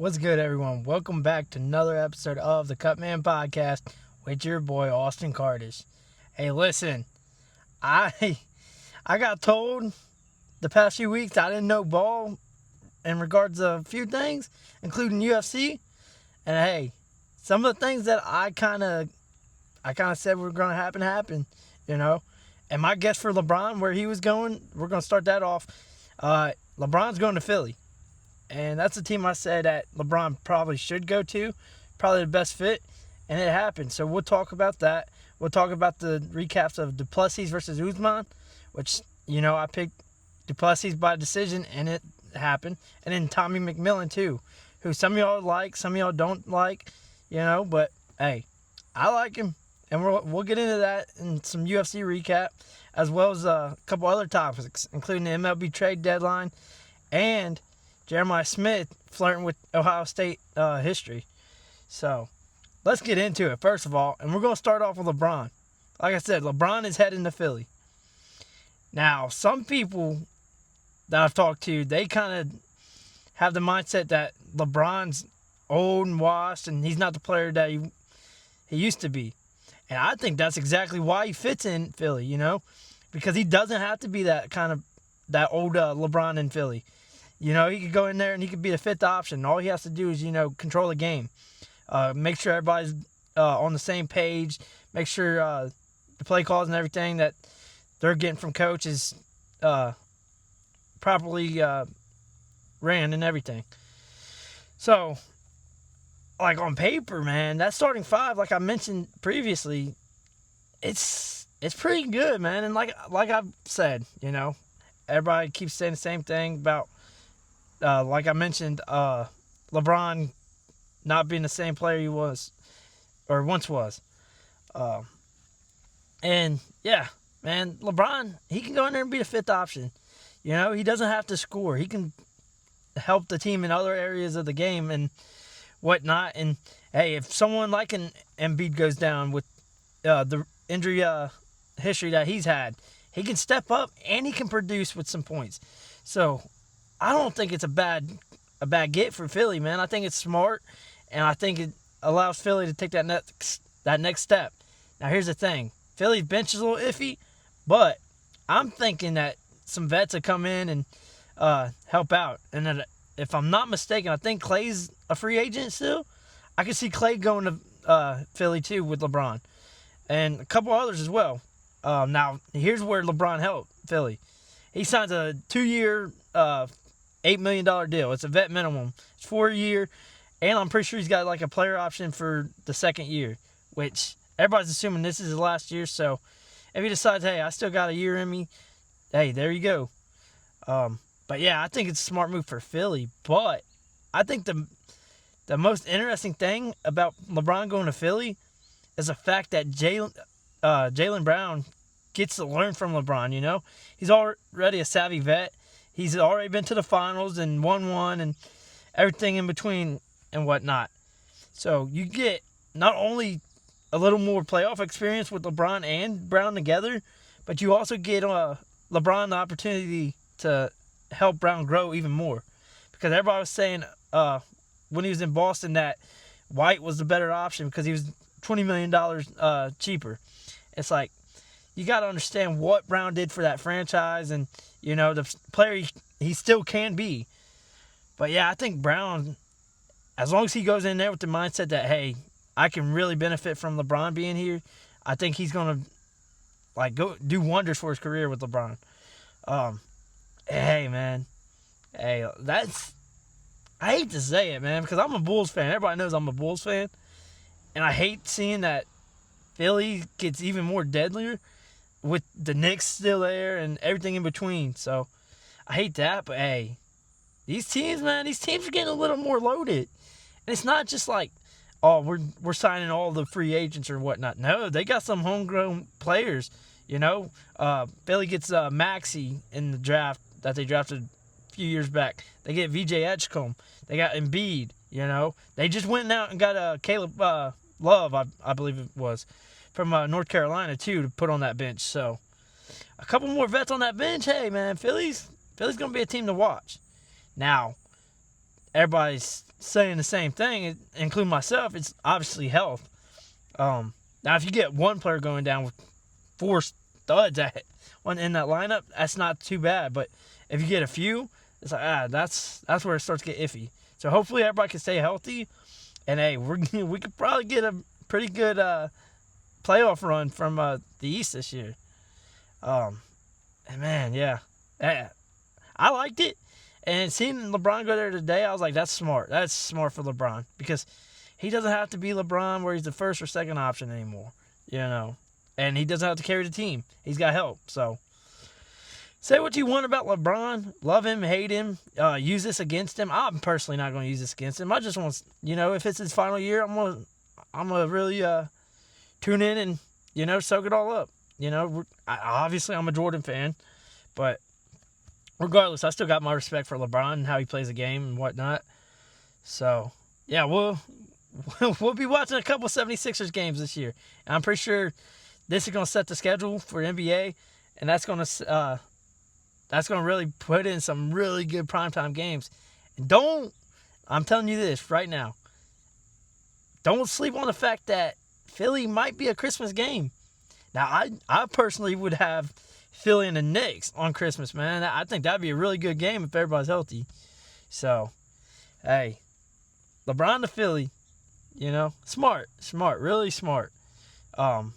What's good, everyone? Welcome back to another episode of the Cutman Podcast with your boy Austin Cardish. Hey, listen, I I got told the past few weeks I didn't know ball in regards to a few things, including UFC. And hey, some of the things that I kind of said were going to happen, you know. And my guess for LeBron, where he was going, we're going to start that off. LeBron's going to Philly. And that's a team I said that LeBron probably should go to, probably the best fit, and it happened. So we'll talk about that. We'll talk about the recaps of Plessis versus Usman, which, I picked Plessis by decision, and it happened. And then Tommy McMillan, too, who some of y'all like, some of y'all don't like, but hey, I like him. And we'll get into that in some UFC recap, as well as a couple other topics, including the MLB trade deadline and Jeremiah Smith flirting with Ohio State history. So, let's get into it, first of all. And we're going to start off with LeBron. Like I said, LeBron is heading to Philly. Now, some people that I've talked to, they kind of have the mindset that LeBron's old and washed and he's not the player that he used to be. And I think that's exactly why he fits in Philly, because he doesn't have to be that old LeBron in Philly. He could go in there and he could be the fifth option. All he has to do is, control the game. Make sure everybody's on the same page. Make sure the play calls and everything that they're getting from coach is properly ran and everything. So, like on paper, man, that starting five, like I mentioned previously, it's pretty good, man. And like I've said, everybody keeps saying the same thing about like I mentioned, LeBron not being the same player he was or once was. And yeah, man, LeBron, he can go in there and be the fifth option. He doesn't have to score. He can help the team in other areas of the game and whatnot. And hey, if someone like an Embiid goes down with the injury history that he's had, he can step up and he can produce with some points. So I don't think it's a bad get for Philly, man. I think it's smart, and I think it allows Philly to take that next step. Now, here's the thing. Philly's bench is a little iffy, but I'm thinking that some vets will come in and help out. And that if I'm not mistaken, I think Clay's a free agent still. I can see Clay going to Philly, too, with LeBron. And a couple others as well. Now, here's where LeBron helped Philly. He signs a 2-year $8 million deal. It's a vet minimum. It's 4 year, and I'm pretty sure he's got like a player option for the second year, which everybody's assuming this is his last year. So if he decides, hey, I still got a year in me, hey, there you go. But yeah, I think it's a smart move for Philly. But I think the most interesting thing about LeBron going to Philly is the fact that Jaylen Brown gets to learn from LeBron. He's already a savvy vet. He's already been to the finals and won one and everything in between and whatnot. So you get not only a little more playoff experience with LeBron and Brown together, but you also get LeBron the opportunity to help Brown grow even more. Because everybody was saying when he was in Boston that White was the better option because he was $20 million cheaper. It's like, you got to understand what Brown did for that franchise and, the player he still can be. But, yeah, I think Brown, as long as he goes in there with the mindset that, hey, I can really benefit from LeBron being here, I think he's going to, go do wonders for his career with LeBron. Hey, man. Hey, I hate to say it, man, because I'm a Bulls fan. Everybody knows I'm a Bulls fan. And I hate seeing that Philly gets even more deadlier with the Knicks still there and everything in between. So, I hate that, but hey, these teams are getting a little more loaded. And it's not just like, oh, we're signing all the free agents or whatnot. No, they got some homegrown players, Philly gets Maxey in the draft that they drafted a few years back. They get VJ Edgecombe. They got Embiid, They just went out and got Caleb Love, I believe it was, from North Carolina, too, to put on that bench. So, a couple more vets on that bench. Hey, man, Philly's going to be a team to watch. Now, everybody's saying the same thing, including myself. It's obviously health. Now, if you get one player going down with 4 studs in that lineup, that's not too bad. But if you get a few, it's like that's where it starts to get iffy. So hopefully everybody can stay healthy, and hey, we could probably get a pretty good playoff run from the East this year. And man, yeah, I liked it. And seeing LeBron go there today, I was like, that's smart. That's smart for LeBron because he doesn't have to be LeBron where he's the first or second option anymore, And he doesn't have to carry the team. He's got help. So say what you want about LeBron. Love him, hate him, use this against him. I'm personally not going to use this against him. I just want, if it's his final year, I'm gonna really tune in and, soak it all up. Obviously I'm a Jordan fan, but regardless, I still got my respect for LeBron and how he plays the game and whatnot. So, yeah, we'll be watching a couple 76ers games this year. And I'm pretty sure this is going to set the schedule for NBA, and that's going to really put in some really good primetime games. And I'm telling you this right now, don't sleep on the fact that Philly might be a Christmas game. Now, I personally would have Philly and the Knicks on Christmas, man. I think that'd be a really good game if everybody's healthy. So, hey, LeBron to Philly, smart, really smart. And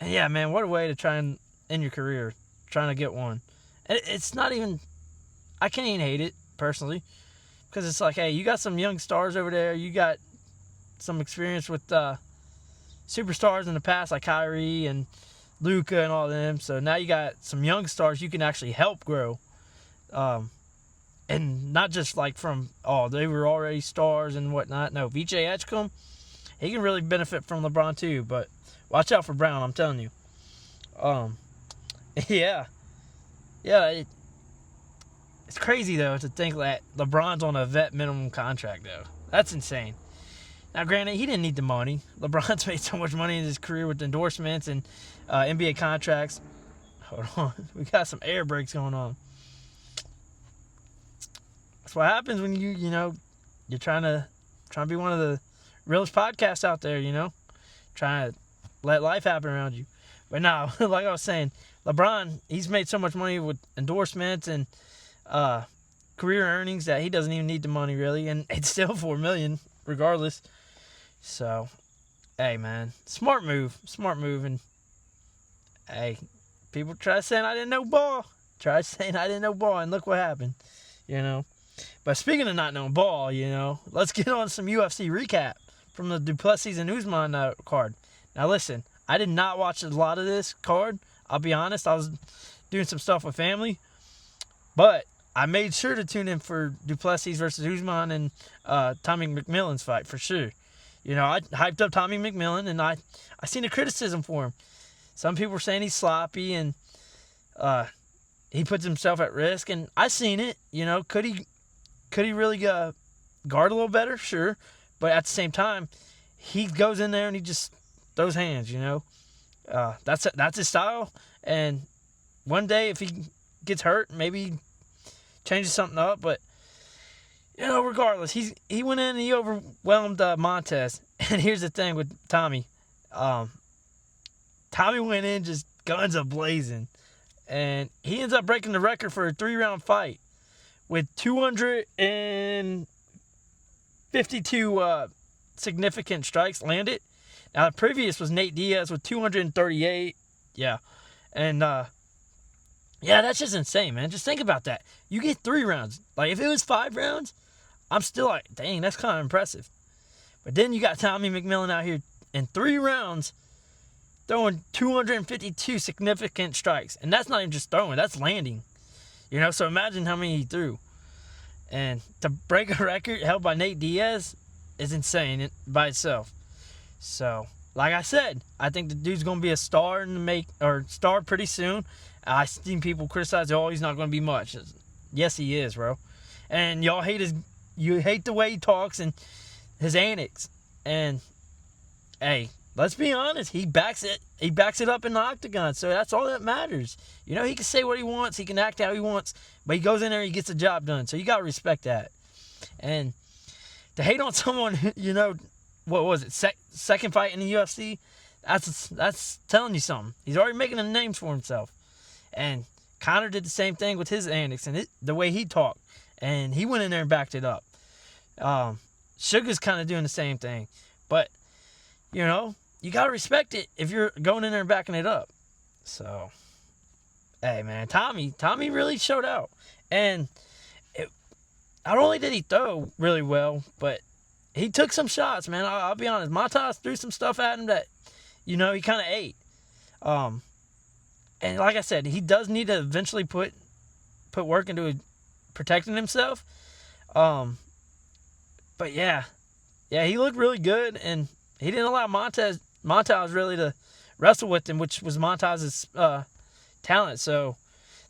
yeah, man, what a way to try and end your career, trying to get one. And it's not even, I can't even hate it, personally, because it's like, hey, you got some young stars over there. You got some experience with superstars in the past, like Kyrie and Luka and all of them. So now you got some young stars you can actually help grow. And not just like from, they were already stars and whatnot. No, VJ Edgecombe, he can really benefit from LeBron too. But watch out for Brown, I'm telling you. Yeah. It's crazy, though, to think that LeBron's on a vet minimum contract, though. That's insane. Now, granted, he didn't need the money. LeBron's made so much money in his career with endorsements and NBA contracts. Hold on. We got some air brakes going on. That's what happens when you're trying to be one of the realest podcasts out there, trying to let life happen around you. But now, like I was saying, LeBron, he's made so much money with endorsements and career earnings that he doesn't even need the money, really. And it's still $4 million, regardless. So, hey, man, smart move. And, hey, people try saying I didn't know ball. And look what happened, But speaking of not knowing ball, let's get on some UFC recap from the Plessis and Usman card. Now, listen, I did not watch a lot of this card. I'll be honest, I was doing some stuff with family. But I made sure to tune in for Plessis versus Usman and Tommy McMillan's fight, for sure. I hyped up Tommy McMillan, and I seen the criticism for him. Some people were saying he's sloppy and he puts himself at risk, and I seen it. Could he really guard a little better? Sure. But at the same time, he goes in there and he just throws hands, That's his style. And one day, if he gets hurt, maybe he changes something up. But, regardless, he went in and he overwhelmed Montez. And here's the thing with Tommy. Tommy went in just guns a-blazing. And he ends up breaking the record for a 3-round fight with 252 significant strikes landed. Now, the previous was Nate Diaz with 238. Yeah. And, that's just insane, man. Just think about that. You get 3 rounds. Like, if it was 5 rounds, I'm still like, dang, that's kind of impressive. But then you got Tommy McMillan out here in 3 rounds throwing 252 significant strikes. And that's not even just throwing. That's landing. So imagine how many he threw. And to break a record held by Nate Diaz is insane by itself. So, like I said, I think the dude's going to be a star star pretty soon. I seen people criticize, he's not going to be much. Yes, he is, bro. And y'all you hate the way he talks and his antics. And, hey, let's be honest, he backs it up in the octagon, so that's all that matters. He can say what he wants, he can act how he wants, but he goes in there and he gets the job done. So you got to respect that. And to hate on someone, what was it, second fight in the UFC, that's telling you something. He's already making a name for himself. And Conor did the same thing with his antics and the way he talked. And he went in there and backed it up. Sugar's kind of doing the same thing. But, you got to respect it if you're going in there and backing it up. So, hey, man, Tommy really showed out. And not only did he throw really well, but he took some shots, man. I'll be honest. Montas threw some stuff at him that, he kind of ate. And like I said, he does need to eventually put work into protecting himself. But yeah, he looked really good, and he didn't allow Montas really to wrestle with him, which was Montas's talent. So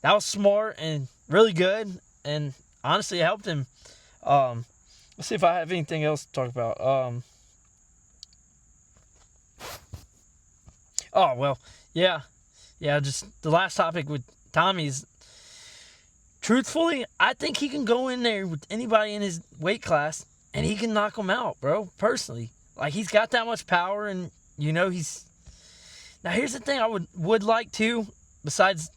that was smart and really good, and honestly, it helped him. Let's see if I have anything else to talk about. Oh, well, yeah, just the last topic with Tommy's. Truthfully, I think he can go in there with anybody in his weight class, and he can knock them out, bro, personally. Like, he's got that much power, and, he's... Now, here's the thing I would like to, besides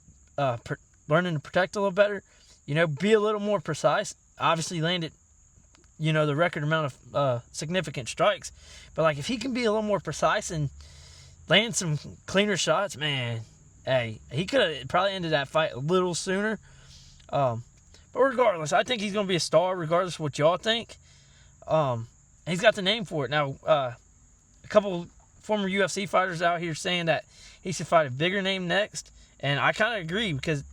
learning to protect a little better, be a little more precise. Obviously, landed, the record amount of significant strikes. But, like, if he can be a little more precise and land some cleaner shots, man, hey, he could have probably ended that fight a little sooner. But regardless, I think he's going to be a star regardless of what y'all think. He's got the name for it. Now, a couple former UFC fighters out here saying that he should fight a bigger name next. And I kind of agree because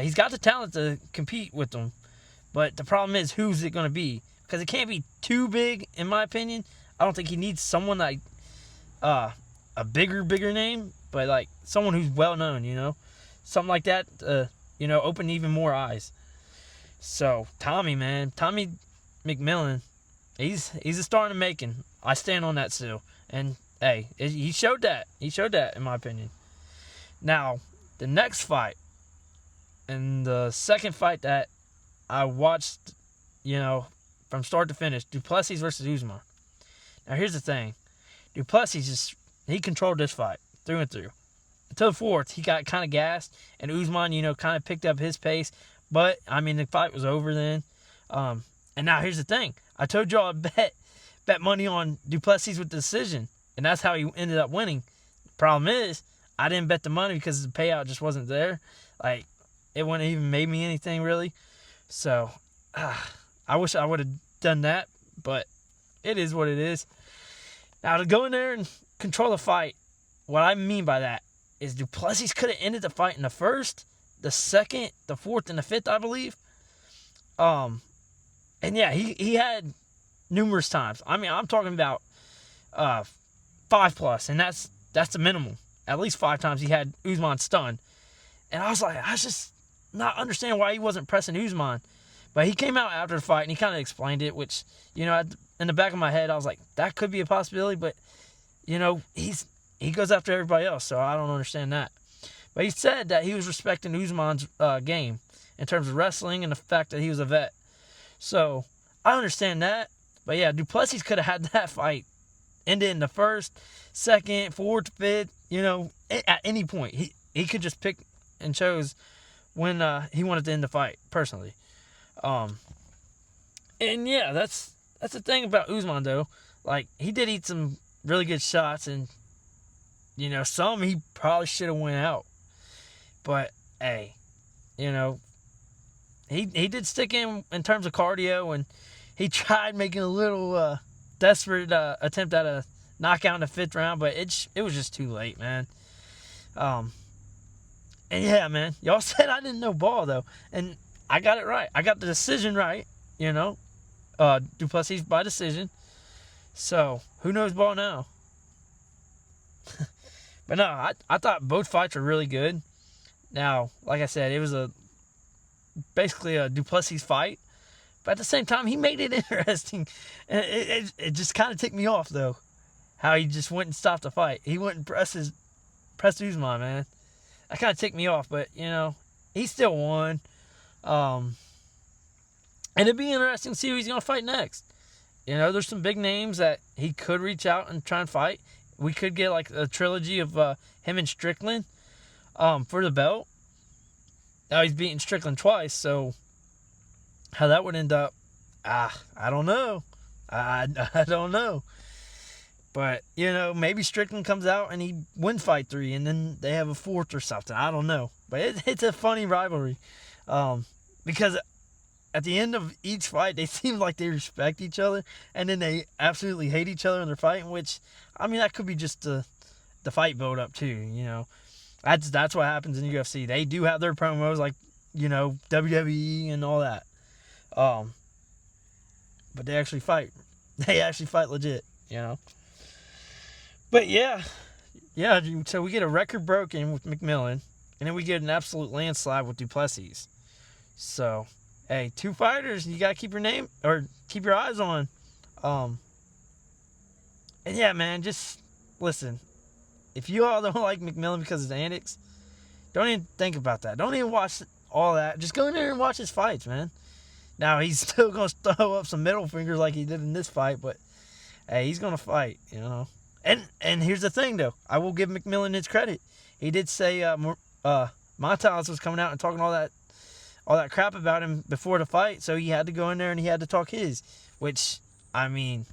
he's got the talent to compete with them. But the problem is, who's it going to be? Because it can't be too big, in my opinion. I don't think he needs someone like a bigger name, but like someone who's well known, something like that, open even more eyes. So Tommy, man, Tommy McMillan, he's a star in the making. I stand on that still, and hey, he showed that. He showed that, in my opinion. Now, the next fight, and the second fight that I watched, from start to finish, Plessis versus Usman. Now, here's the thing. Plessis he controlled this fight through and through. Until the fourth, he got kind of gassed, and Usman, kind of picked up his pace. But, the fight was over then. And now here's the thing. I told y'all I bet money on Plessis with the decision, and that's how he ended up winning. Problem is, I didn't bet the money because the payout just wasn't there. Like, it wouldn't even made me anything, really. So, I wish I would have done that, but it is what it is. Now, to go in there and control the fight, what I mean by that is Plessis could have ended the fight in the first, the second, the fourth, and the fifth, I believe. And yeah, he had numerous times. I'm talking about 5+, and that's the minimum. At least 5 times he had Usman stunned. And I was just not understanding why he wasn't pressing Usman. But he came out after the fight, and he kind of explained it, which, in the back of my head, I was like, that could be a possibility, but, he goes after everybody else, so I don't understand that. But he said that he was respecting Usman's game in terms of wrestling and the fact that he was a vet. So, I understand that. But yeah, Plessis could have had that fight ended in the first, second, fourth, fifth, at any point. He could just pick and chose when he wanted to end the fight, personally. And yeah, that's the thing about Usman, though. Like, he did eat some really good shots, and, some he probably should have went out. But, hey, he did stick in terms of cardio, and he tried making a little desperate attempt at a knockout in the 5th round, but it was just too late, man. And yeah, man, y'all said I didn't know ball, though, and I got it right. I got the decision right, Plessis by decision. So, who knows ball now? But no, I thought both fights were really good. Now, like I said, it was basically a Plessis fight. But at the same time, he made it interesting. And it just kind of ticked me off, though. How he just went and stopped the fight. He went and pressed Usman, man. That kind of ticked me off. But, he still won. And it'd be interesting to see who he's going to fight next. You know, there's some big names that he could reach out and try and fight. We could get like a trilogy of him and Strickland for the belt. Now he's beaten Strickland twice, so how that would end up, I don't know. I don't know. But, you know, maybe Strickland comes out and he wins fight 3 and then they have a 4th or something. I don't know. But it's a funny rivalry. Because at the end of each fight, they seem like they respect each other, and then they absolutely hate each other when they're fighting, which, I mean, that could be just the fight build-up, too, you know. That's what happens in UFC. They do have their promos, like, you know, WWE and all that. But they actually fight. They actually fight legit, you know. But, yeah, so we get a record broken with McMillan, and then we get an absolute landslide with Duplessis. So, hey, 2 fighters, you gotta keep your eyes on. And yeah, man, just listen. If you all don't like McMillan because of his antics, don't even think about that. Don't even watch all that. Just go in there and watch his fights, man. Now, he's still gonna throw up some middle fingers like he did in this fight, but hey, he's gonna fight, you know. And here's the thing, though. I will give McMillan his credit. He did say Montas was coming out and talking all that crap about him before the fight, so he had to go in there and he had to talk his, which, I mean,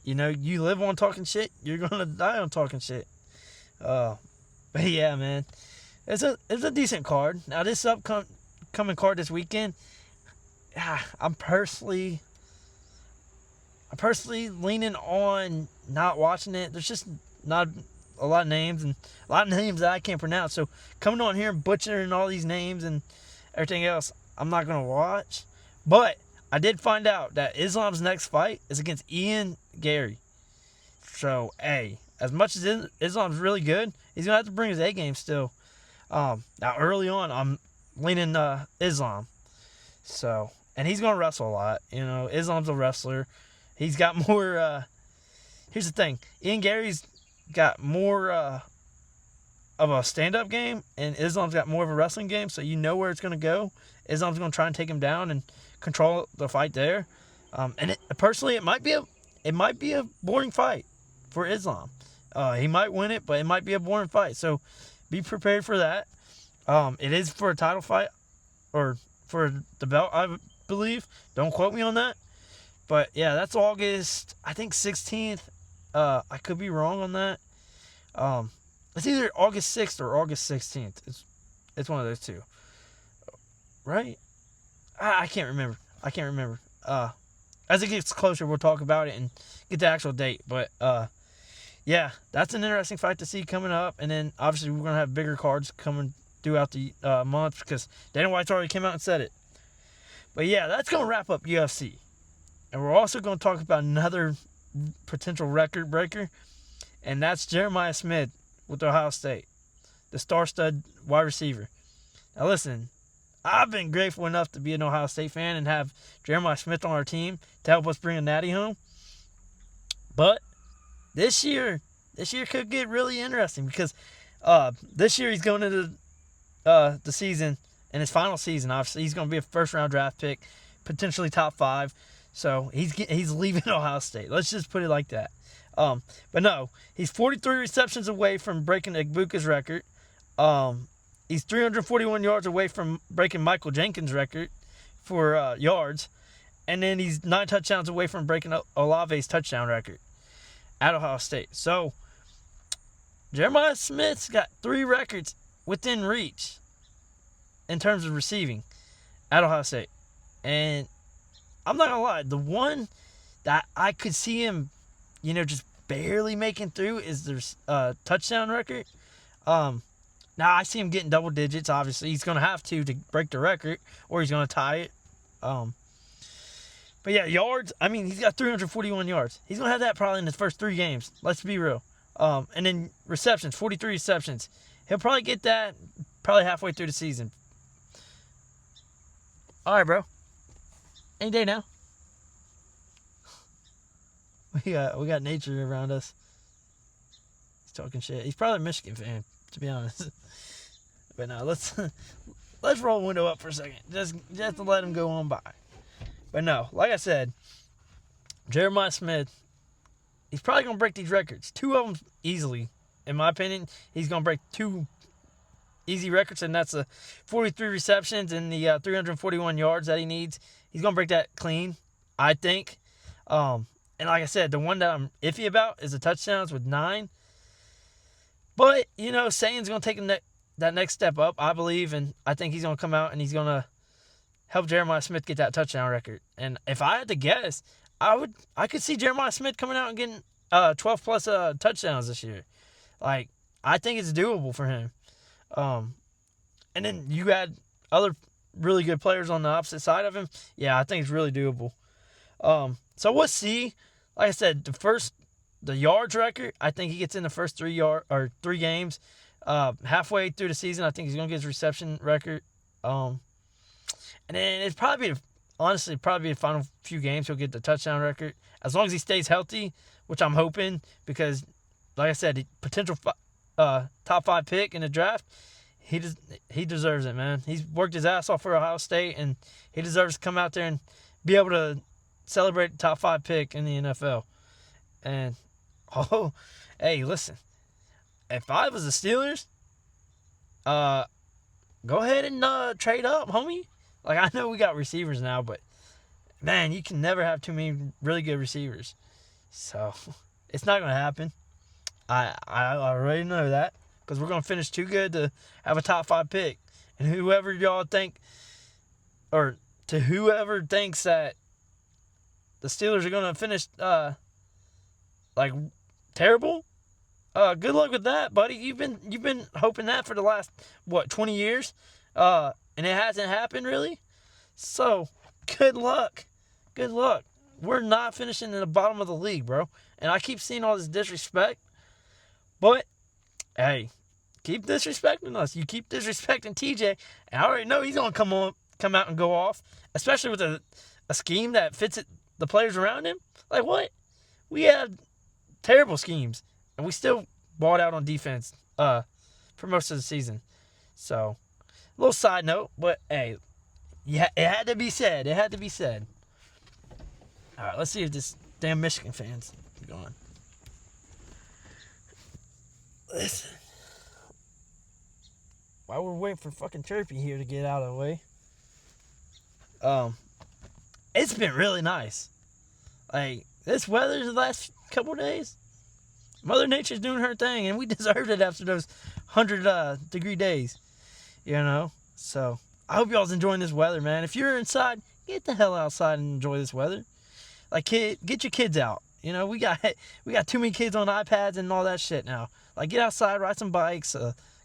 you know, you live on talking shit, you're going to die on talking shit. But yeah, man, it's a decent card. Now, this upcoming card this weekend, I'm personally leaning on not watching it. There's just not a lot of names, and a lot of names that I can't pronounce, so coming on here and butchering all these names and everything else, I'm not going to watch. But I did find out that Islam's next fight is against Ian Gary. So, hey, as much as Islam's really good, he's going to have to bring his A game still. Now, early on, I'm leaning Islam. So, and he's going to wrestle a lot. You know, Islam's a wrestler. He's got more... here's the thing. Ian Gary's got more... of a stand-up game, and Islam's got more of a wrestling game, so you know where it's going to go. Islam's going to try and take him down and control the fight there. And personally, it might be a boring fight for Islam. He might win it, but it might be a boring fight. So be prepared for that. It is for a title fight, or for the belt, I believe. Don't quote me on that. But yeah, that's August, I think 16th. I could be wrong on that. It's either August 6th or August 16th. It's one of those two. Right? I can't remember. As it gets closer, we'll talk about it and get the actual date. But, yeah, that's an interesting fight to see coming up. And then, obviously, we're going to have bigger cards coming throughout the month because Dana White's already came out and said it. But, yeah, that's going to wrap up UFC. And we're also going to talk about another potential record breaker, and that's Jeremiah Smith with Ohio State, the star-stud wide receiver. Now listen, I've been grateful enough to be an Ohio State fan and have Jeremiah Smith on our team to help us bring a natty home. But this year could get really interesting because this year he's going into the season, and his final season, obviously, he's going to be a first-round draft pick, potentially top 5. So he's leaving Ohio State. Let's just put it like that. But no, he's 43 receptions away from breaking Egbuka's record. He's 341 yards away from breaking Michael Jenkins' record for yards. And then he's 9 touchdowns away from breaking Olave's touchdown record at Ohio State. So, Jeremiah Smith's got 3 records within reach in terms of receiving at Ohio State. And I'm not going to lie, the one that I could see him, you know, just barely making through is their touchdown record. Now, I see him getting double digits, obviously. He's going to have to break the record, or he's going to tie it. But, yeah, yards, I mean, he's got 341 yards. He's going to have that probably in his first 3 games. Let's be real. And then receptions, 43 receptions. He'll probably get that probably halfway through the season. All right, bro. Any day now. We got nature around us. He's talking shit. He's probably a Michigan fan, to be honest. But no, let's roll the window up for a second. Just to let him go on by. But no, like I said, Jeremiah Smith, he's probably going to break these records. Two of them easily. In my opinion, he's going to break two easy records, and that's the 43 receptions and the 341 yards that he needs. He's going to break that clean, I think. And like I said, the one that I'm iffy about is the touchdowns with 9. But, Satan's going to take that next step up, I believe, and I think he's going to come out and he's going to help Jeremiah Smith get that touchdown record. And if I had to guess, I could see Jeremiah Smith coming out and getting 12 plus touchdowns this year. Like, I think it's doable for him. And then you had other really good players on the opposite side of him. Yeah, I think it's really doable. So we'll see. Like I said, the yards record, I think he gets in the first 3 games. Halfway through the season, I think he's gonna get his reception record. And then it's probably the final few games he'll get the touchdown record, as long as he stays healthy, which I'm hoping, because like I said, potential top 5 pick in the draft. He deserves it, man. He's worked his ass off for Ohio State, and he deserves to come out there and be able to celebrate the top 5 pick in the NFL. And, hey, listen. If I was the Steelers, go ahead and trade up, homie. Like, I know we got receivers now, but, man, you can never have too many really good receivers. So, it's not going to happen. I already know that, because we're going to finish too good to have a top 5 pick. And whoever y'all think, or to whoever thinks that the Steelers are going to finish terrible, good luck with that, buddy. You've been hoping that for the last 20 years, and it hasn't happened really. So good luck. We're not finishing in the bottom of the league, bro. And I keep seeing all this disrespect, but hey, keep disrespecting us. You keep disrespecting TJ, and I already know he's gonna come out and go off, especially with a scheme that fits the players around him. Like what? We had terrible schemes, and we still balled out on defense for most of the season. So, a little side note, but hey, yeah, it had to be said. All right, let's see if this damn Michigan fans are going. Listen, while we're waiting for fucking Chirpy here to get out of the way, it's been really nice. Like, this weather the last couple of days, Mother Nature's doing her thing, and we deserved it after those 100-degree days, So, I hope y'all's enjoying this weather, man. If you're inside, get the hell outside and enjoy this weather. Like, get your kids out. We got too many kids on iPads and all that shit now. Like, get outside, ride some bikes,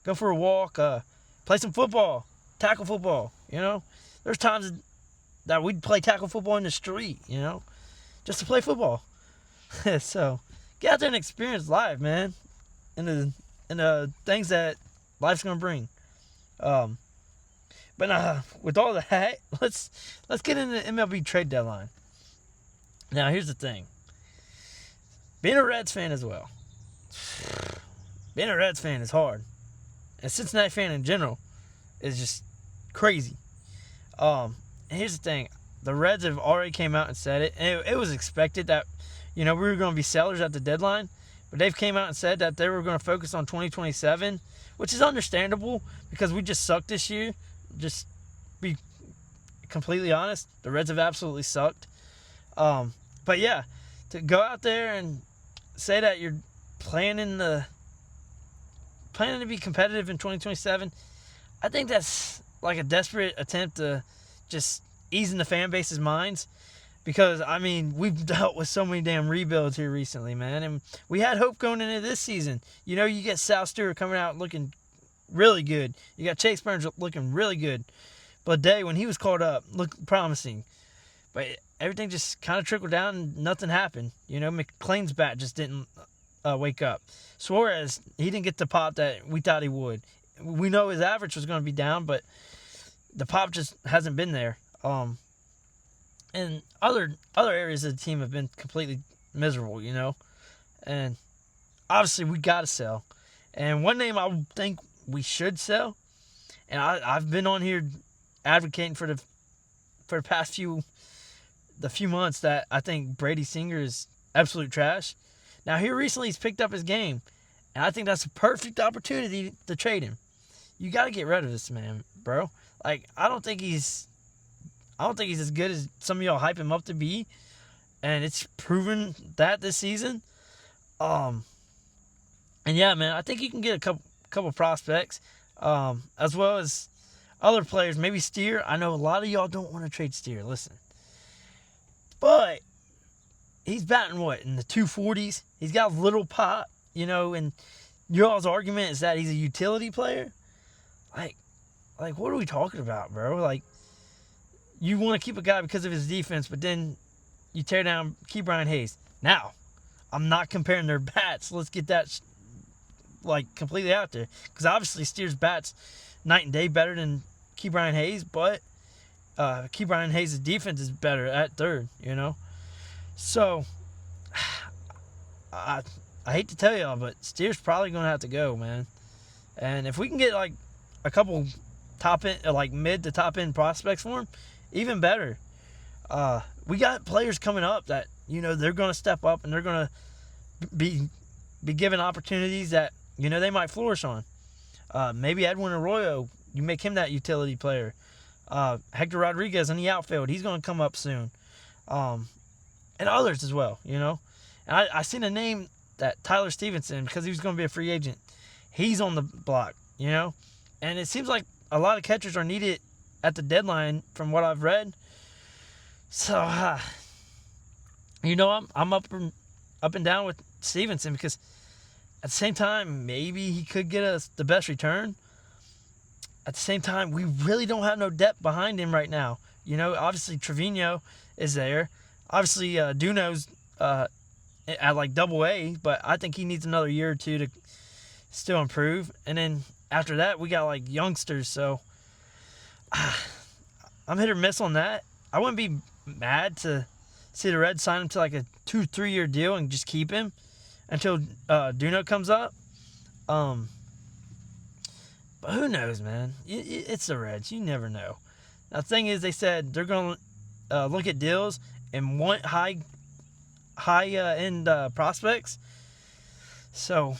go for a walk, play some football, tackle football, There's times that we'd play tackle football in the street, just to play football. So, get out there and experience life, man, and the things that life's gonna bring. But with all that, let's get into the MLB trade deadline. Now, here's the thing. Being a Reds fan as well. Being a Reds fan is hard. And a Cincinnati fan in general is just crazy. And here's the thing. The Reds have already came out and said it. And it was expected that, we were going to be sellers at the deadline. But they've came out and said that they were going to focus on 2027, which is understandable because we just sucked this year. Just be completely honest. The Reds have absolutely sucked. But yeah, to go out there and say that you're planning to be competitive in 2027, I think that's like a desperate attempt to just ease in the fan base's minds. Because, we've dealt with so many damn rebuilds here recently, man. And we had hope going into this season. You get Sal Stewart coming out looking really good. You got Chase Burns looking really good. But Day, when he was called up, looked promising. But everything just kind of trickled down and nothing happened. McClain's bat just didn't wake up. Suarez, he didn't get the pop that we thought he would. We know his average was going to be down, but the pop just hasn't been there. And other areas of the team have been completely miserable, And obviously we got to sell. And one name I think we should sell, and I've been on here advocating for the past few the few months that I think Brady Singer is absolute trash. Now, here recently he's picked up his game, and I think that's a perfect opportunity to trade him. You got to get rid of this man, bro. Like, I don't think he's as good as some of y'all hype him up to be, and it's proven that this season. And yeah, man, I think you can get a couple prospects, as well as other players. Maybe Steer. I know a lot of y'all don't want to trade Steer. Listen, but he's batting what, in the 240s. He's got little pop, and y'all's argument is that he's a utility player. Like, what are we talking about, bro? Like, you want to keep a guy because of his defense, but then you tear down Ke'Bryan Hayes. Now, I'm not comparing their bats. Let's get that completely out there, because obviously Steer's bats night and day better than Ke'Bryan Hayes, but Ke'Bryan Hayes' defense is better at third. So I hate to tell y'all, but Steer's probably gonna have to go, man. And if we can get like a couple top end, mid to top end prospects for him, even better. We got players coming up that they're gonna step up and they're gonna be given opportunities that they might flourish on. Maybe Edwin Arroyo, you make him that utility player. Hector Rodriguez in the outfield, he's gonna come up soon. And others as well, And I seen a name that Tyler Stevenson, because he was going to be a free agent. He's on the block, And it seems like a lot of catchers are needed at the deadline from what I've read. So, I'm up and down with Stevenson, because at the same time, maybe he could get us the best return. At the same time, we really don't have no depth behind him right now. Obviously Trevino is there. Obviously, Duno's at double A, but I think he needs another year or two to still improve. And then after that, we got youngsters. So I'm hit or miss on that. I wouldn't be mad to see the Reds sign him to a 2-3 year deal and just keep him until Duno comes up. But who knows, man? It's the Reds. You never know. Now, the thing is, they said they're going to look at deals and want high end prospects. So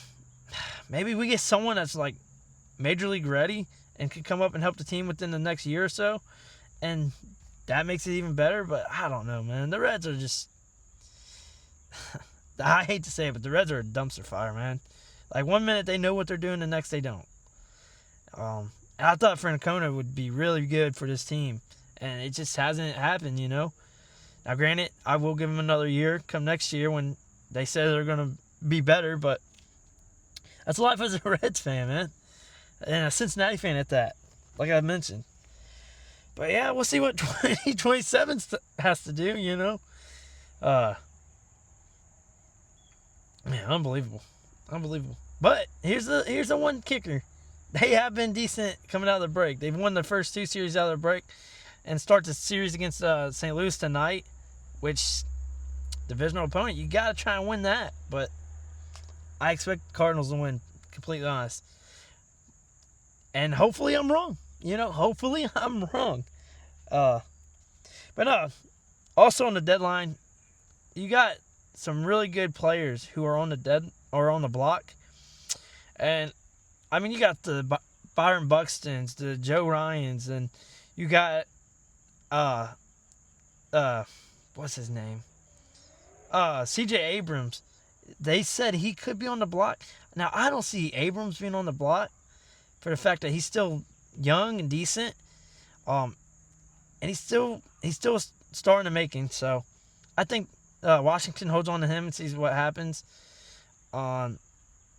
maybe we get someone that's major league ready and could come up and help the team within the next year or so, and that makes it even better. But I don't know, man. The Reds are just I hate to say it, but the Reds are a dumpster fire, man. 1 minute they know what they're doing, the next they don't. And I thought Francona would be really good for this team, and it just hasn't happened, Now, granted, I will give him another year come next year when they say they're going to be better, but that's life as a Reds fan, man. And a Cincinnati fan at that, like I mentioned. But, yeah, we'll see what 2027 has to do, Man, unbelievable. But here's the one kicker. They have been decent coming out of the break. They've won the first two series out of the break and start the series against St. Louis tonight, which, divisional opponent, you got to try and win that. But I expect the Cardinals to win, completely honest. And hopefully I'm wrong. Hopefully I'm wrong. But also on the deadline, you got some really good players who are on the block. And you got the Byron Buxtons, the Joe Ryans, and you got what's his name? CJ Abrams. They said he could be on the block. Now, I don't see Abrams being on the block for the fact that he's still young and decent. And he's still starting to making. So I think Washington holds on to him and sees what happens. And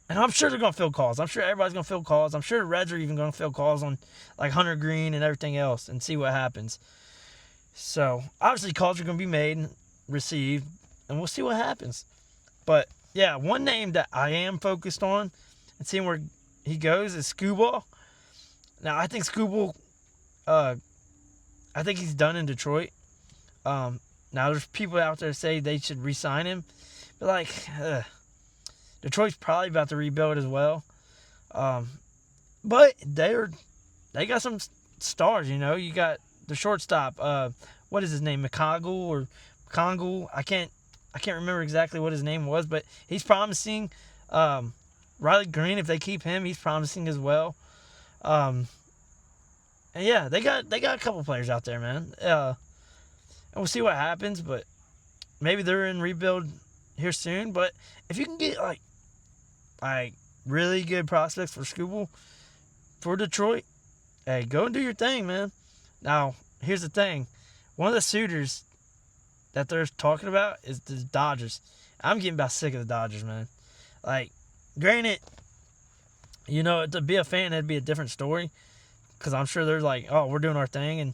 I'm sure they're going to field calls. I'm sure everybody's going to field calls. I'm sure the Reds are even going to field calls on Hunter Green and everything else and see what happens. So, obviously, calls are going to be made and received, and we'll see what happens. But, yeah, one name that I am focused on and seeing where he goes is Skubal. Now, I think Skubal, I think he's done in Detroit. Now, there's people out there say they should re-sign him. But, Detroit's probably about to rebuild as well. But they got some stars, You got the shortstop. What is his name? McCoggle or Kongu. I can't remember exactly what his name was, but he's promising. Riley Green, if they keep him, he's promising as well. And yeah, they got a couple players out there, man. And we'll see what happens, but maybe they're in rebuild here soon. But if you can get like really good prospects for Scooball for Detroit, hey, go and do your thing, man. Now, here's the thing. One of the suitors that they're talking about is the Dodgers. I'm getting about sick of the Dodgers, man. Like, granted, to be a fan, that'd be a different story. Because I'm sure they're like, oh, we're doing our thing. And,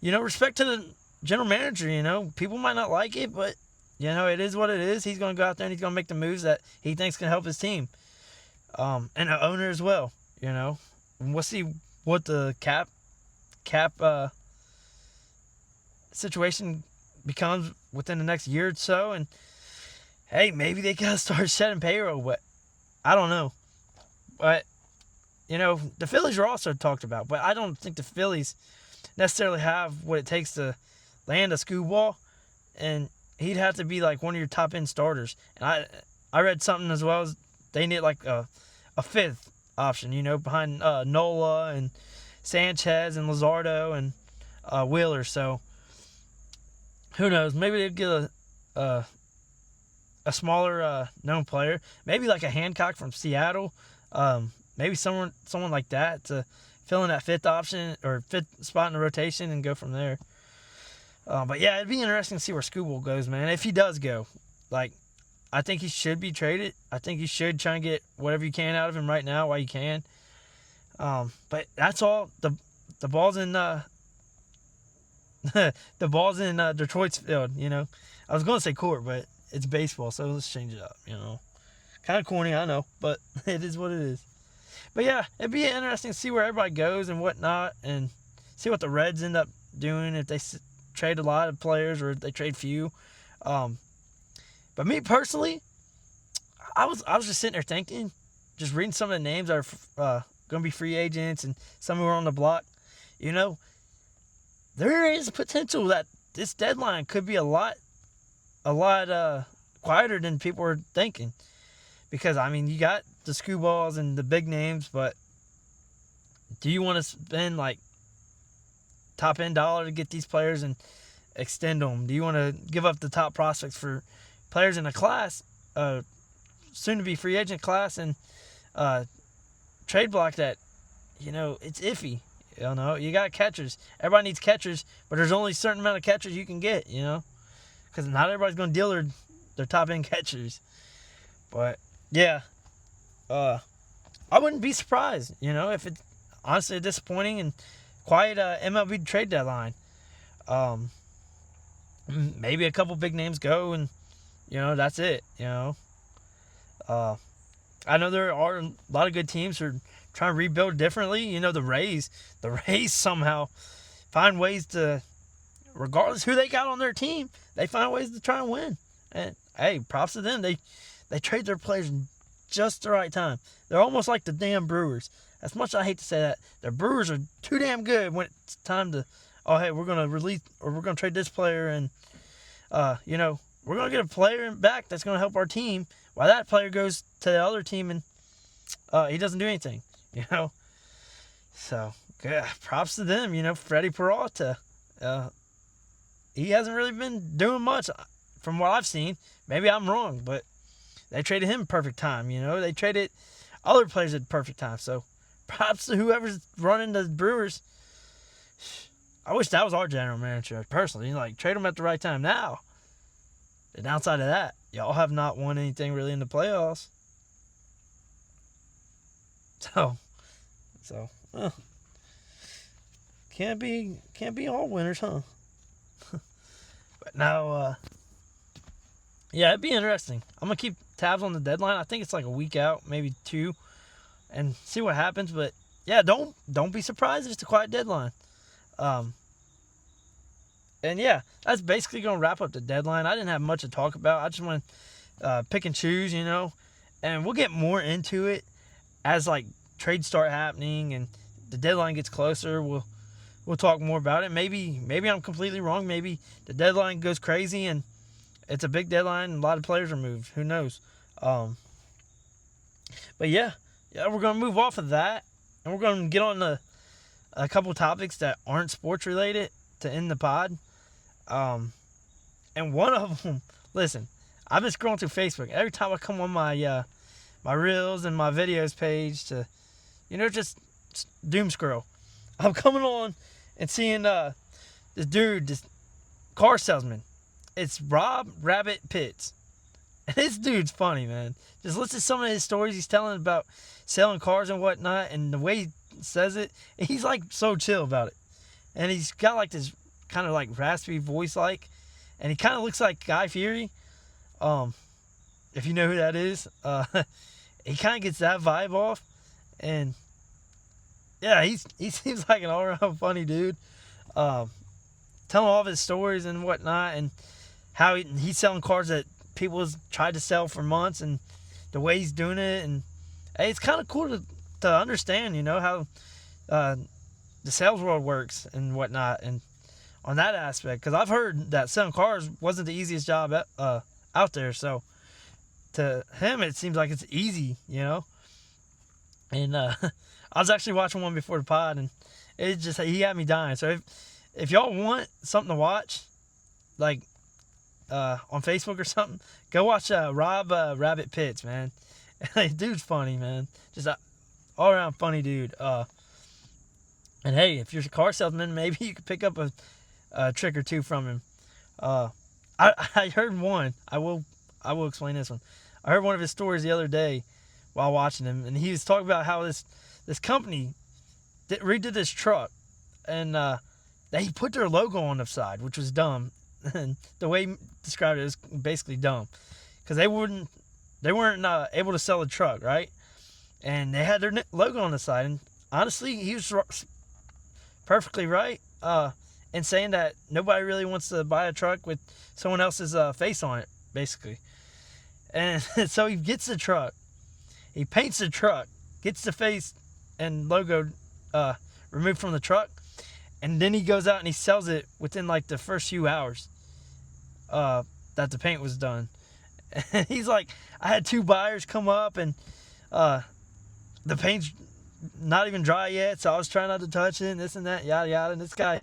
respect to the general manager, people might not like it, but, it is what it is. He's going to go out there and he's going to make the moves that he thinks can help his team. And the owner as well, And we'll see what the cap situation becomes within the next year or so. And, hey, maybe they got to start shedding payroll, but I don't know. But, the Phillies are also talked about, but I don't think the Phillies necessarily have what it takes to land a Scooball, and he'd have to be like one of your top end starters. And I read something as well as they need like a fifth option, behind Nola and Sanchez and Luzardo and Wheeler. So who knows? Maybe they'd get a smaller known player, maybe like a Hancock from Seattle. Maybe someone like that to fill in that fifth option or fifth spot in the rotation and go from there. But yeah, it'd be interesting to see where Scooball goes, man. If he does go, I think he should be traded. I think you should try and get whatever you can out of him right now while you can. But that's all. The ball's in Detroit's field. I was going to say court, but it's baseball, so let's change it up. Kind of corny, I know, but it is what it is. But yeah, it'd be interesting to see where everybody goes and whatnot, and see what the Reds end up doing, if they trade a lot of players or if they trade few. But me personally, I was just sitting there thinking, just reading some of the names that are going to be free agents and some who are on the block. There is potential that this deadline could be a lot quieter than people were thinking. Because, you got the Scooballs and the big names, but do you want to spend, top-end dollar to get these players and extend them? Do you want to give up the top prospects for players in a class, soon-to-be free agent class, and trade block that, it's iffy? You got catchers. Everybody needs catchers, but there's only a certain amount of catchers you can get, because not everybody's going to deal their top-end catchers. But yeah, I wouldn't be surprised, if it's honestly disappointing and quiet MLB trade deadline. Maybe a couple big names go and, that's it, I know there are a lot of good teams who are trying to rebuild differently. The Rays somehow find ways to, regardless who they got on their team, they find ways to try and win. And, hey, props to them. They trade their players in just the right time. They're almost like the damn Brewers. As much as I hate to say that, the Brewers are too damn good when it's time to, hey, we're going to release, or we're going to trade this player, and, we're going to get a player back that's going to help our team, while that player goes to the other team and he doesn't do anything, So, yeah, props to them, Freddie Peralta. He hasn't really been doing much from what I've seen. Maybe I'm wrong, but they traded him perfect time, They traded other players at perfect time. So, props to whoever's running the Brewers. I wish that was our general manager, personally. Trade them at the right time. Now, the downside of that, y'all have not won anything really in the playoffs. So, can't be all winners, huh? But now, yeah, it'd be interesting. I'm gonna keep tabs on the deadline. I think it's like a week out, maybe 2, and see what happens. But yeah, don't be surprised if it's a quiet deadline. And yeah, that's basically gonna wrap up the deadline. I didn't have much to talk about. I just want to pick and choose, and we'll get more into it as trades start happening and the deadline gets closer. We'll we'll talk more about it. Maybe I'm completely wrong. Maybe the deadline goes crazy and it's a big deadline and a lot of players are moved. Who knows? But yeah, we're gonna move off of that and we're gonna get on a couple topics that aren't sports related to end the pod. And one of them, listen, I've been scrolling through Facebook. Every time I come on my my reels and my videos page to, just doom scroll, I'm coming on and seeing this dude, this car salesman. It's Rob Rabbit Pitts. And this dude's funny, man. Just listen to some of his stories he's telling about selling cars and whatnot, and the way he says it, he's like so chill about it. And he's got like this kind of like raspy voice and he kind of looks like Guy Fieri. If you know who that is, he kind of gets that vibe off, and yeah, he seems like an all around funny dude. Telling all of his stories and whatnot, and how he's selling cars that people has tried to sell for months, and the way he's doing it, and hey, it's kind of cool to understand, how the sales world works and whatnot, and on that aspect, because I've heard that selling cars wasn't the easiest job out there. So to him, it seems like it's easy, And I was actually watching one before the pod, and he had me dying. So if y'all want something to watch, like on Facebook or something, go watch Rob Rabbit Pitts, man. Dude's funny, man. Just all around funny dude. And hey, if you're a car salesman, maybe you could pick up a trick or two from him. I heard one. I will explain this one. I heard one of his stories the other day while watching him, and he was talking about how this company redid this truck, and they put their logo on the side, which was dumb. And the way he described it is basically dumb, because they weren't able to sell the truck, right? And they had their logo on the side, and honestly, he was perfectly right in saying that nobody really wants to buy a truck with someone else's face on it, basically. And so he gets the truck, he paints the truck, gets the face and logo removed from the truck, and then he goes out and he sells it within like the first few hours that the paint was done. And he's like, I had 2 buyers come up, and the paint's not even dry yet, so I was trying not to touch it, and this and that, yada yada. And this guy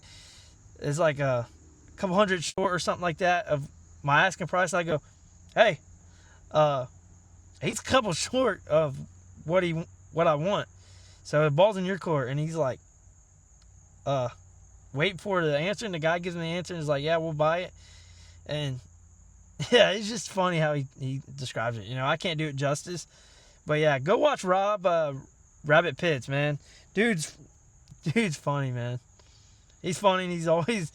is like a couple hundred short or something like that of my asking price. I go, hey, he's a couple short of what I want, so the ball's in your court. And he's like, wait for the answer, and the guy gives me the answer and is like, yeah, we'll buy it. And yeah, it's just funny how he describes it. I can't do it justice, but yeah, go watch Rob Rabbit Pitts, man. Dude's funny, man. He's funny, and he's always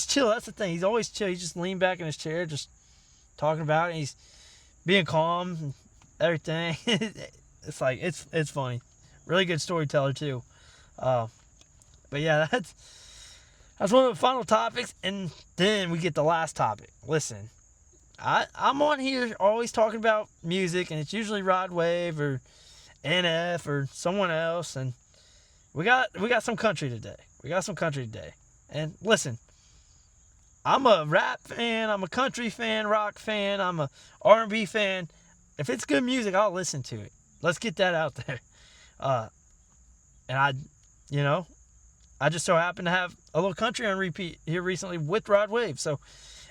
chill. That's the thing. He's always chill. He just leaned back in his chair, just talking about it. And he's being calm and everything. It's like it's funny. Really good storyteller too. But yeah, that's one of the final topics, and then we get the last topic. Listen, I'm on here always talking about music, and it's usually Rod Wave or NF or someone else, and we got some country today. And listen, I'm a rap fan, I'm a country fan, rock fan, I'm a R&B fan. If it's good music, I'll listen to it. Let's get that out there. And I just so happen to have a little country on repeat here recently with Rod Wave. So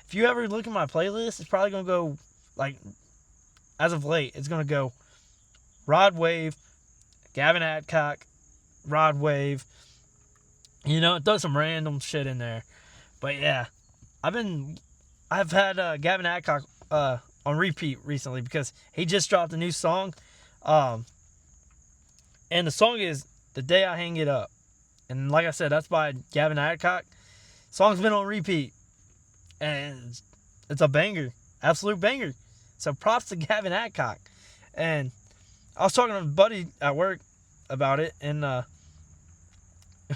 if you ever look at my playlist, it's probably going to go, like, as of late, it's going to go Rod Wave, Gavin Adcock, Rod Wave. It does some random shit in there. But yeah, I've had Gavin Adcock on repeat recently because he just dropped a new song. And the song is The Day I Hang It Up. And like I said, that's by Gavin Adcock. Song's been on repeat. And it's a banger. Absolute banger. So props to Gavin Adcock. And I was talking to a buddy at work about it, and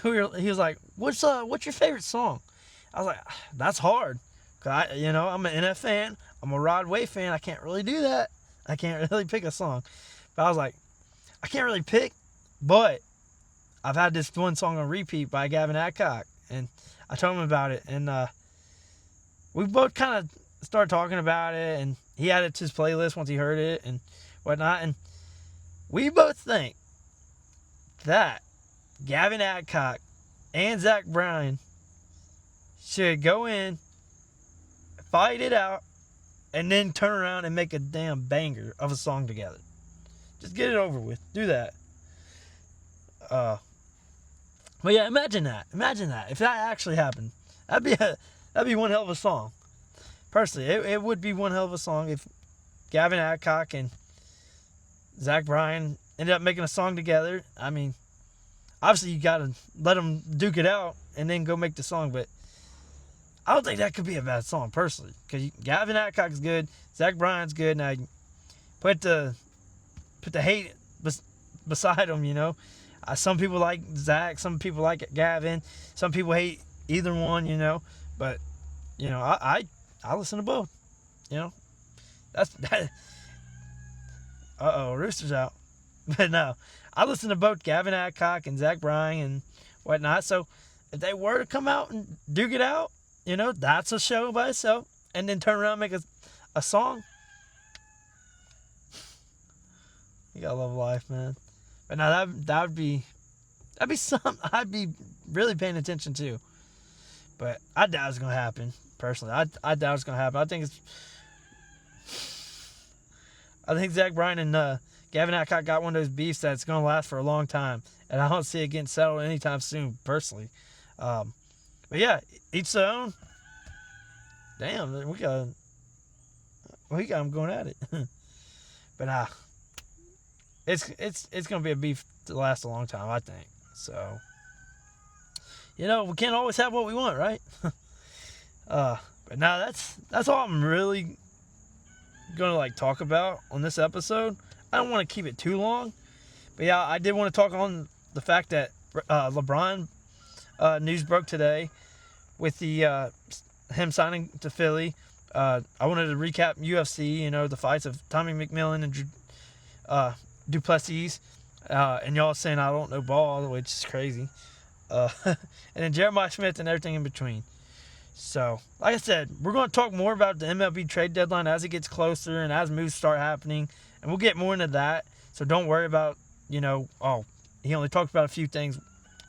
he was like, what's your favorite song? I was like, that's hard. Cause I'm an NF fan. I'm a Rod Wave fan. I can't really do that. I can't really pick a song. But I was like, I can't really pick, but I've had this one song on repeat by Gavin Adcock, and I told him about it, and we both kind of started talking about it, and he added it to his playlist once he heard it and whatnot, and we both think that Gavin Adcock and Zach Bryan should go in, fight it out, and then turn around and make a damn banger of a song together. Just get it over with. Do that. But yeah, imagine that. Imagine that. If that actually happened, that'd be one hell of a song. Personally, it would be one hell of a song if Gavin Adcock and Zach Bryan ended up making a song together. I mean, obviously you gotta let them duke it out and then go make the song, but I don't think that could be a bad song, personally, because Gavin Adcock's good, Zach Bryan's good. Now put the hate beside them, you know. Some people like Zach, some people like Gavin, some people hate either one, you know. But you know, I listen to both, you know. That's that. Rooster's out. But no, I listen to both Gavin Adcock and Zach Bryan and whatnot. So if they were to come out and duke it out, you know, that's a show by itself. And then turn around and make a song. You gotta love life, man. But now that'd be something I'd be really paying attention to. But I doubt it's gonna happen. Personally, I doubt it's gonna happen. I think Zach Bryan and Gavin Adcock got one of those beefs that's gonna last for a long time, and I don't see it getting settled anytime soon. Personally, but yeah, each their own. Damn, we got them going at it. But it's gonna be a beef to last a long time, I think. So, you know, we can't always have what we want, right? But now that's all I'm really gonna like talk about on this episode. I don't want to keep it too long, but yeah, I did want to talk on the fact that LeBron news broke today with the him signing to Philly. I wanted to recap UFC, you know, the fights of Tommy McMillan and Du Plessis, and y'all saying I don't know ball, which is crazy. And then Jeremiah Smith and everything in between. So, like I said, we're going to talk more about the MLB trade deadline as it gets closer and as moves start happening. And we'll get more into that. So don't worry about, you know, he only talked about a few things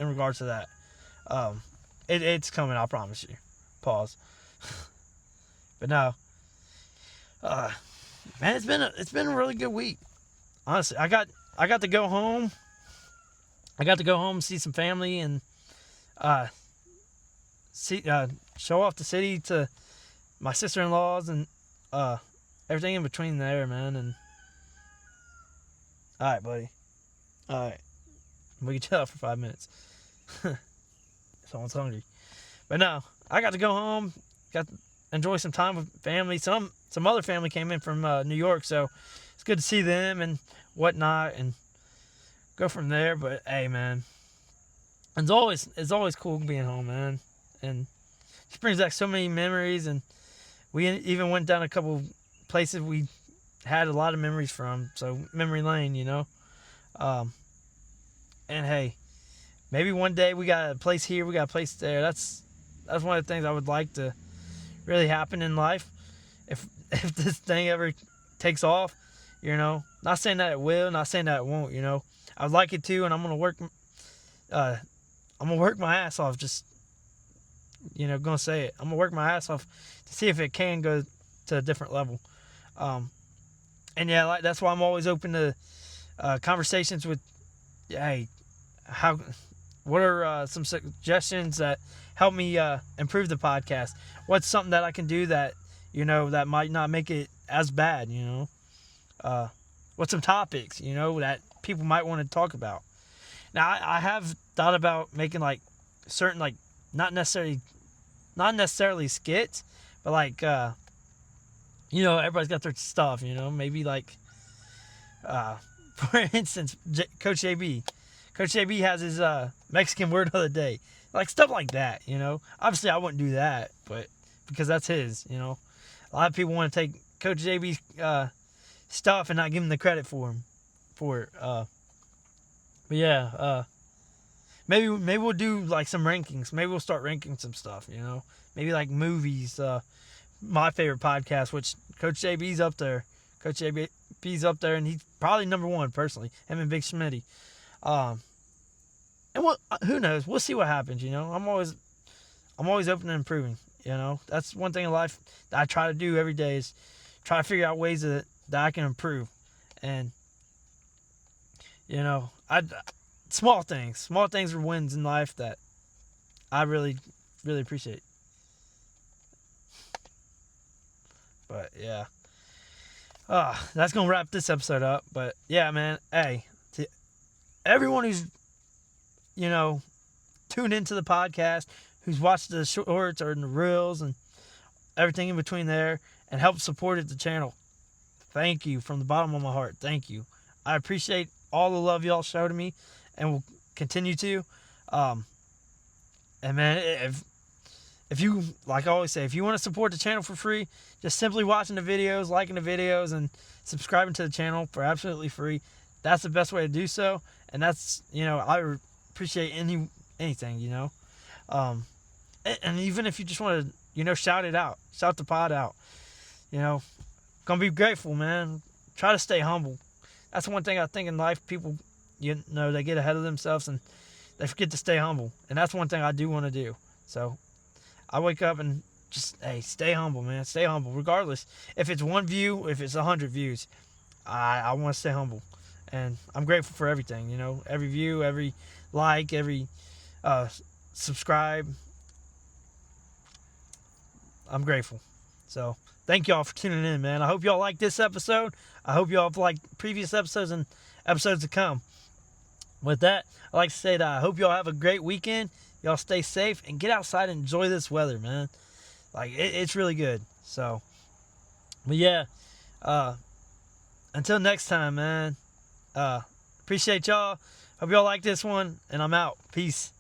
in regards to that. It's coming, I promise you. Pause. But no. Man, it's been a really good week. Honestly, I got to go home. I got to go home and see some family and show off the city to my sister-in-laws and everything in between there, man. And all right, buddy. All right, we can chill out for 5 minutes. Someone's hungry. But no, I got to go home. Got to enjoy some time with family. Some other family came in from New York, so it's good to see them and whatnot, and go from there. But hey, man, it's always cool being home, man, and it brings back so many memories. And we even went down a couple places we had a lot of memories from. So memory lane, you know. And hey, maybe one day we got a place here, we got a place there. That's one of the things I would like to really happen in life. If this thing ever takes off, you know, not saying that it will, not saying that it won't, you know. I would like it to, and I'm gonna work my ass off. Just, you know, gonna say it. I'm gonna work my ass off to see if it can go to a different level. And yeah, that's why I'm always open to conversations with. Hey, what are some suggestions that help me improve the podcast? What's something that I can do that, you know, that might not make it as bad, you know? What's some topics, you know, that people might want to talk about? Now, I have thought about making like certain, like not necessarily skits, but like you know, everybody's got their stuff, you know, maybe like for instance, Coach JB has his Mexican word of the day, like stuff like that, you know. Obviously I wouldn't do that, but because that's his, you know. A lot of people want to take Coach JB's stuff and not give him the credit for it. But yeah, maybe we'll do like some rankings. Maybe we'll start ranking some stuff. Maybe like movies. My favorite podcast, which Coach JB's up there. Coach JB's up there, and he's probably number one personally. Him and Big Schmitty. And who knows? We'll see what happens. I'm always open to improving. That's one thing in life that I try to do every day is try to figure out ways that I can improve. And small things are wins in life that I really, really appreciate. But yeah, that's gonna wrap this episode up. But yeah, man, hey, to everyone who's tuned into the podcast, who's watched the shorts or the reels and everything in between there, and helped support the channel, thank you from the bottom of my heart. Thank you. I appreciate all the love y'all show to me, and will continue to. And man, if you, like I always say, if you want to support the channel for free, just simply watching the videos, liking the videos, and subscribing to the channel for absolutely free, that's the best way to do so. And that's, I appreciate anything, and even if you just want to, shout it out, shout the pod out, gonna be grateful, man. Try to stay humble. That's one thing I think in life, people, they get ahead of themselves and they forget to stay humble. And that's one thing I do want to do. So I wake up and just, hey, stay humble, man. Stay humble. Regardless, if it's 1 view, if it's 100 views, I want to stay humble. And I'm grateful for everything, every view, every like, every subscribe. I'm grateful. So thank y'all for tuning in, man. I hope y'all like this episode. I hope y'all have liked previous episodes and episodes to come. With that, I'd like to say that I hope y'all have a great weekend. Y'all stay safe and get outside and enjoy this weather, man. Like, it's really good. So, but yeah, until next time, man. Appreciate y'all. Hope y'all like this one, and I'm out. Peace.